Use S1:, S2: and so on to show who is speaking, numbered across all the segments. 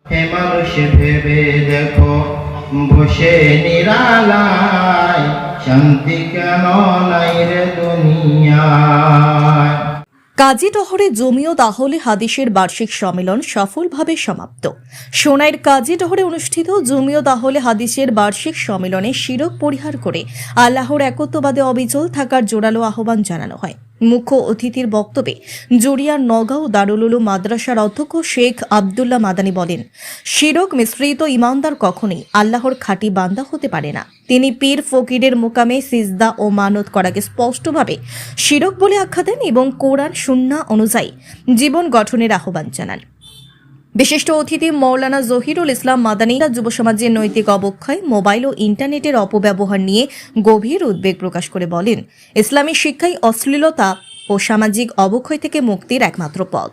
S1: হে মানুষ ভেবে দেখো, বসে নিরালায় শান্তি কেন নাই রে দুনিয়ায়।
S2: কাজীটহরে জমিয়ত আহলে হাদিসের বার্ষিক সম্মেলন সফলভাবে সমাপ্ত। সোনাইর কাজীটহরে অনুষ্ঠিত জমিয়ত আহলে হাদিসের বার্ষিক সম্মেলনে শিরক পরিহার করে আল্লাহর একত্ববাদে অবিচল থাকার জোরালো আহ্বান জানানো হয়। মুখ্য অতিথির বক্তব্যে জুরিয়ার নগাঁও দারুল উলুম মাদ্রাসার অধ্যক্ষ শেখ আব্দুল্লাহ মাদানী বলেন, শিরক মিশ্রিত ইমানদার কখনোই আল্লাহর খাঁটি বান্দা হতে পারে না। তিনি পীর ফকিরের মোকামে সিজদা ও মানত করাকে স্পষ্টভাবে শিরক বলে আখ্যা দেন এবং কোরআন সুন্নাহ অনুযায়ী জীবন গঠনের আহ্বান জানান। বিশিষ্ট অতিথি মৌলানা জহিরুল ইসলাম মাদানী যুব সমাজের নৈতিক অবক্ষয়, মোবাইল ও ইন্টারনেটের অপব্যবহার নিয়ে গভীর উদ্বেগ প্রকাশ করে বলেন, ইসলামী শিক্ষাই অশ্লীলতা ও সামাজিক অবক্ষয় থেকে মুক্তির একমাত্র পথ।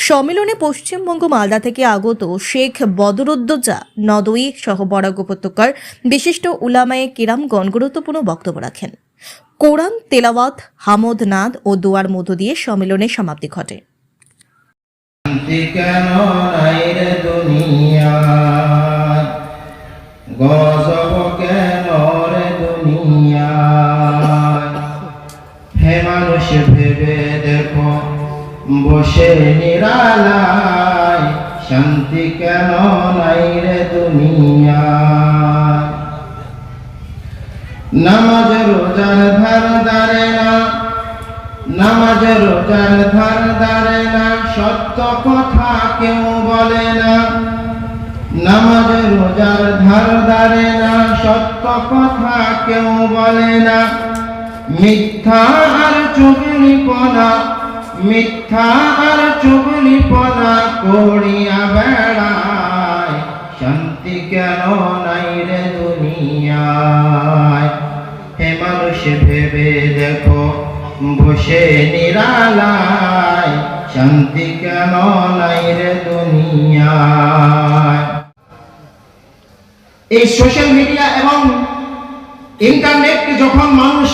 S2: সম্মেলনে পশ্চিমবঙ্গ মালদা থেকে আগত শেখ বদরুদ্দোজা নদওয়ী সহ বরাক উপত্যকার বিশিষ্ট উলামায়ে কিরামগণ গুরুত্বপূর্ণ বক্তব্য রাখেন। কোরআন তেলাওয়াত, হামদ নাদ ও দোয়ার মধ্য দিয়ে সম্মেলনের সমাপ্তি ঘটে।
S1: শান্তি কেন নাই রে দুনিয়ায়, গজব কেন রে দুনিয়ায়। হে মানুষ ভেবে দেখো, বসে নিরালায় শান্তি কেন নাই রে দুনিয়ায়। নামাজ রোজার ধার ধারে না, নামাজ রোজার ধার ধারে না, সত্য কথা কেউ বলে না। নামাজ রোজার ধার ধারে না, সত্য কথা কেউ বলে না। মিথ্যা আর চুগলিপনা, মিথ্যা আর চুগলিপনা করিয়া বেড়ায়, শান্তি কেন নাই রে দুনিয়ায়। হে মানুষ ভেবে দেখো, বসে নিরালায় শান্তি কেন নাই রে দুনিয়ায়। এই সোশ্যাল মিডিয়া এবং ইন্টারনেটকে যখন মানুষ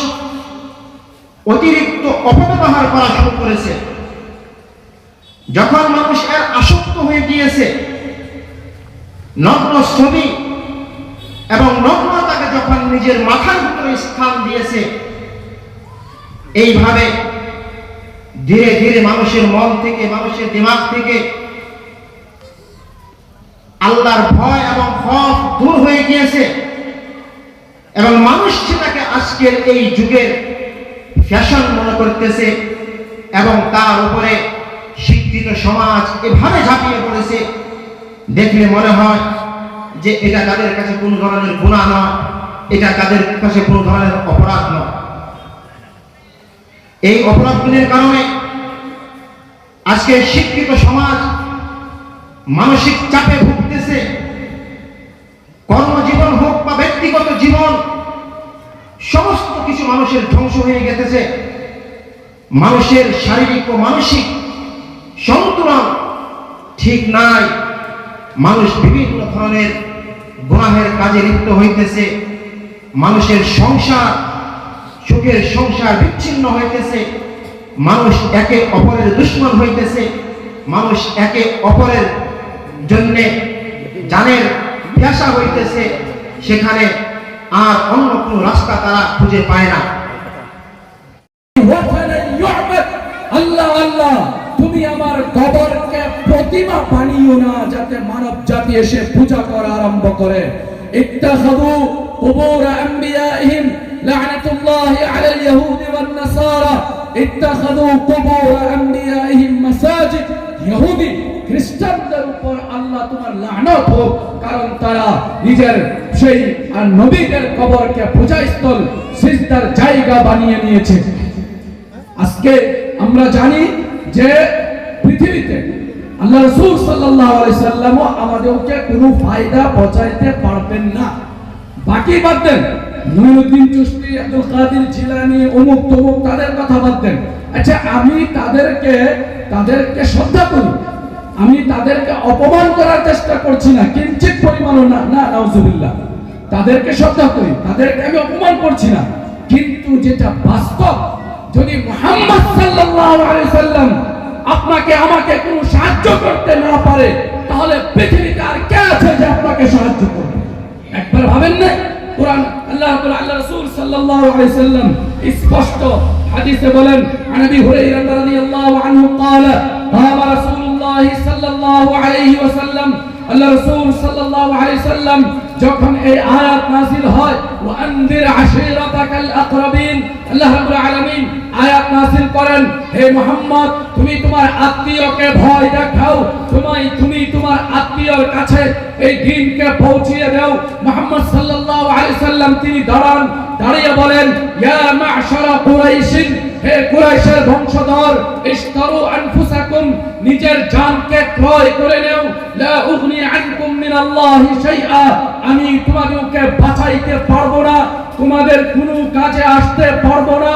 S1: অতিরিক্ত অপব্যবহার করা শুরু করেছে, যখন মানুষ এর আসক্ত হয়ে গিয়েছে, নগ্ন ছবি এবং নগ্নতাকে যখন নিজের মাথার ভিতরে স্থান দিয়েছে, এইভাবে ধীরে ধীরে মানুষের মন থেকে, মানুষের দিমাগ থেকে আল্লাহর ভয় এবং খৌফ দূর হয়ে গিয়েছে এবং মানুষ সেটাকে আজকের এই যুগের ফ্যাশন মনে করতেছে এবং তার উপরে শিক্ষিত সমাজ এভাবে ঝাঁপিয়ে পড়েছে, দেখলে মনে হয় যে এটা তাদের কাছে কোনো ধরনের গুনাহ নয়, এটা তাদের কাছে কোনো ধরনের অপরাধ নয়। এই অপরাধগুলির কারণে আজকে শিক্ষিত সমাজ মানসিক চাপে ভুগতেছে। কর্মজীবন হোক বা ব্যক্তিগত জীবন, সমস্ত কিছু মানুষের ধ্বংস হয়ে গেছে। মানুষের শারীরিক ও মানসিক সন্তুলন ঠিক নাই। মানুষ বিভিন্ন ধরনের গুনাহের কাজে লিপ্ত হইতেছে। মানুষের সংসার, সুখের সংসার বিচ্ছিন্ন হইতেছে। মানুষ একে অপরের দুশ্মন হইতেছে। মানুষ একে অপরের জন্য জানের পেশা হইতেছে। সেখানে আর অন্য কোনো রাস্তা তারা খুঁজে পায় না।
S3: আল্লাহ আল্লাহ, তুমি আমার কবরকে প্রতিমা বানিও না, যাতে মানব জাতি এসে পূজা করা আরম্ভ করে। ইত্তাখাযু কুবুর আম্বিয়াইহিম লা'নাতুল্লাহি আলাল ইয়াহুদি ওয়ান নাসারা ইত্তাখাযু কুবুর আম্বিয়াইহিম মাসাজিদ। ইহুদি খ্রিস্টানদের উপর আল্লাহ তোমার লানত হোক, কারণ তারা নিজের সেই নবীদের কবরকে পূজাস্থল, সিজদার জায়গা বানিয়ে নিয়েছে। আজকে আমরা জানি যে পৃথিবীতে আল্লাহ রাসূল সাল্লাল্লাহু আলাইহি সাল্লাম আমাদেরকে কোনো ফায়দা পৌঁছাইতে পারবেন না। বাকি বাদ দেন, নুরউদ্দিন চিশতি, আব্দুল কাদের জিলানী, অমুক তমুক, তাদের কথা বাদ দেন। আচ্ছা, আমি তাদেরকে শ্রদ্ধা করি, আমি তাদেরকে অপমান করার চেষ্টা করছি না, কিঞ্চিত পরিমাণও না, না নাউজুবিল্লাহ। তাদেরকে শ্রদ্ধা করি, তাদেরকে আমি অপমান করছি না, কিন্তু যেটা বাস্তব, যদি মুহাম্মদ সাল্লাল্লাহু আলাইহি সাল্লাম আপনাকে আমাকে কোনো সাহায্য করতে না পারে, তাহলে পৃথিবীতে আর কে আছে যে আপনাকে সাহায্য করবে? একবার ভাবেন না? কোরআন আল্লাহ রাসূল সাল্লাল্লাহু আলাইহি ওয়াসাল্লাম স্পষ্ট হাদিসে বলেন, আনাবি হুরায়রা রাদিয়াল্লাহু আনহু قال قام رسول الله সাল্লাল্লাহু আলাইহি ওয়াসাল্লাম, আল্লাহ রাসূল সাল্লাল্লাহু আলাইহি ওয়াসাল্লাম যখন এই আয়াত নাযিল হয়, ওয়া আনদির আশীরাতাকাল আকরাবিন, আল্লাহ রাব্বুল আলামিন আয়াত নাযিল করেন, হে মুহাম্মদ তুমি তোমার আত্মীয়কে ভয় দেখাও, তুমি তোমার আত্মীয়র কাছে এই দ্বীনকে পৌঁছিয়ে দাও। মুহাম্মদ সাল্লাল্লাহু আলাইহি ওয়াসাল্লাম তিনি দাঁড়িয়ে বলেন, ইয়া মা'শারা কুরাইশ, হে কুরাইশের বংশধর, ইশতারু আনফুসাকুম, নিজের জানকে ক্রয় করে নাও, লা উগনি আনকুম মিনাল্লাহি শাইআ, আমি তোমাদেরকে বাঁচাইতে পারবো না, তোমাদের কোনো কাজে আসতে পারবো না।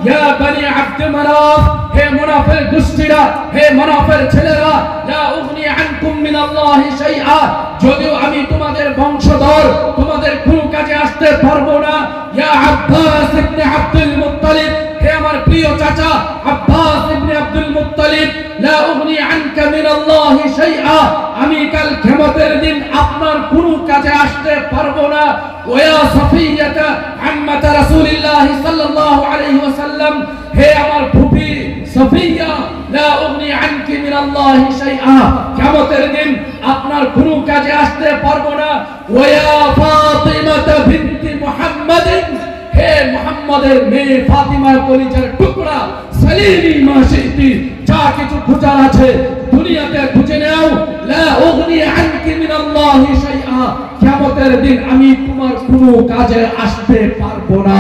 S3: ইয়া বনি আব্দ মানাফ, হে মুনাফিক গোষ্ঠীরা, হে মুনাফিক ছেলেরা, লা উগনি আনকুম মিনাল্লাহি শাইআ, যদিও আমি তোমাদের বংশধর, তোমাদের কোনো কাজে আসতে পারবো না। ইয়া আব্বাস ইবনে আব্দুল মুত্তালিব, হে আমার প্রিয় চাচা আব্বাস ইবনে আব্দুল মুত্তালিব, লা উগনি আনকা মিনাল্লাহি শাইআ, আমি কাল কিয়ামতের দিন আপনার কোনো কাজে আসতে পারবো না। ওয়া সাফিয়াতা আম্মাত রাসূলিল্লাহ সাল্লাল্লাহু আলাইহি ওয়াসাল্লাম, হে আমার ফুফি সাফিয়া, লা উগনি আনকি মিনাল্লাহি শাইআ, কিয়ামতের দিন আপনার কোনো কাজে আসতে পারবো না। ওয়া ফাতিমাতা বিনতি মুহাম্মাদিন, হে মুহাম্মাদের মেয়ে ফাতিমার কলিজার টুকরা, সালিমি মা শিতি, যা কিছু খোঁজার আছে দুনিয়াতে খুঁজে নাও, লা উগনি আনকি মিনাল্লাহি শাইআ, কিয়ামতের দিন আমি তোমার কোনো কাজে আসতে পারবো না।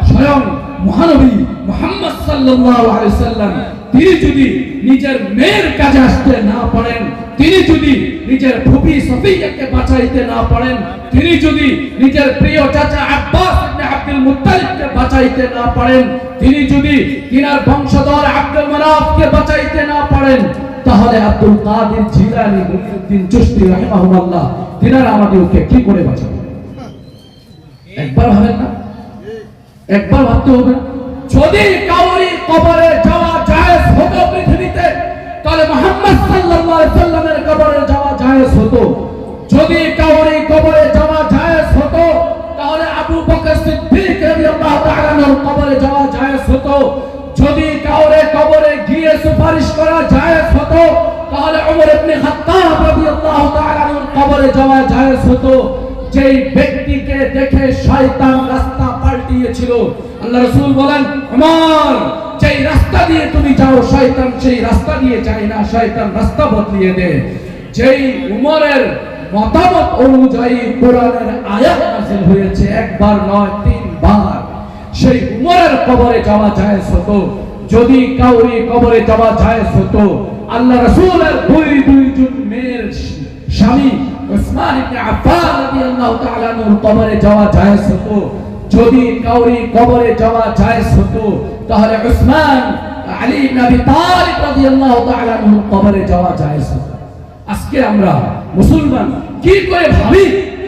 S3: স্বয়ং মহানবী মুহাম্মদ সাল্লাল্লাহু আলাইহি ওয়াসাল্লাম তিনি যদি নিজের মেয়ের কাজে আসতে না পারেন, তিনি যদি নিজের ফুফি সফিয়াকে বাঁচাইতে না পারেন, তিনি যদি নিজের প্রিয় চাচা আব্বাস ইবনে আব্দুল মুত্তালিবকে বাঁচাইতে না পারেন, তিনি যদি তিনার বংশধর আব্দুল মানাফকে বাঁচাইতে না পারেন, তাহলে আব্দুল কাদের জিলানী, মুঈনুদ্দিন চিশতি রাহিমাহুল্লাহ তিনারা আমাদেরকে কি করে বাঁচাবেন? একবার ভাবেন না? একবার ভাবতে হবে। যদি কাউরি কবরে যাওয়া জায়েজ হতো পৃথিবীতে, তাহলে মুহাম্মদ সাল্লাল্লাহু আলাইহি ওয়াসাল্লামের কবরে যাওয়া জায়েজ হতো। যদি কাউরি কবরে যাওয়া জায়েজ হতো, তাহলে আবু বকর সিদ্দিক রাদিয়াল্লাহু তাআলা এর কবরে যাওয়া জায়েজ হতো। যদি কাউরে কবরে গিয়ে সুপারিশ করা জায়েজ হতো, তাহলে ওমর ইবনে খাত্তাব রাদিয়াল্লাহু তাআলা এর কবরে যাওয়া জায়েজ হতো। যেই ব্যক্তিকে দেখে শয়তান রাস্তা পাল্টিয়েছিল, আল্লাহ রাসূল বলেন, ওমর যেই রাস্তা দিয়ে তুমি যাও শয়তান সেই রাস্তা দিয়ে যায় না, শয়তান রাস্তা বদলিয়ে দেয়। যেই উমরের মতামত অনুযায়ী কোরআনের আয়াত নাযিল হয়েছে, একবার নয় তিনবার, সেই উমরের কবরে যাওয়া জায়েজ হতো। যদি কাউরি কবরে যাওয়া জায়েজ হতো, আল্লাহ রাসূলের দুইজন মেয়ের স্বামী উসমান ইবনে আফফান রাদিয়াল্লাহু তাআলা এর কবরে যাওয়া জায়েজ হতো। যদি কাউরি কবরে যাওয়া জায়েজ হতো, তাহলে উসমান আলী ইবনে আবি তালিব রাদিয়াল্লাহু তাআলা এর কবরে যাওয়া জায়েজ হতো। আজকে আমরা মুসলমান কি করে ভাবি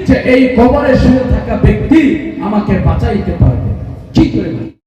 S3: যে এই কবরে শুয়ে থাকা ব্যক্তি আমাকে বাঁচাইতে পারবে? কি করে ভাবি?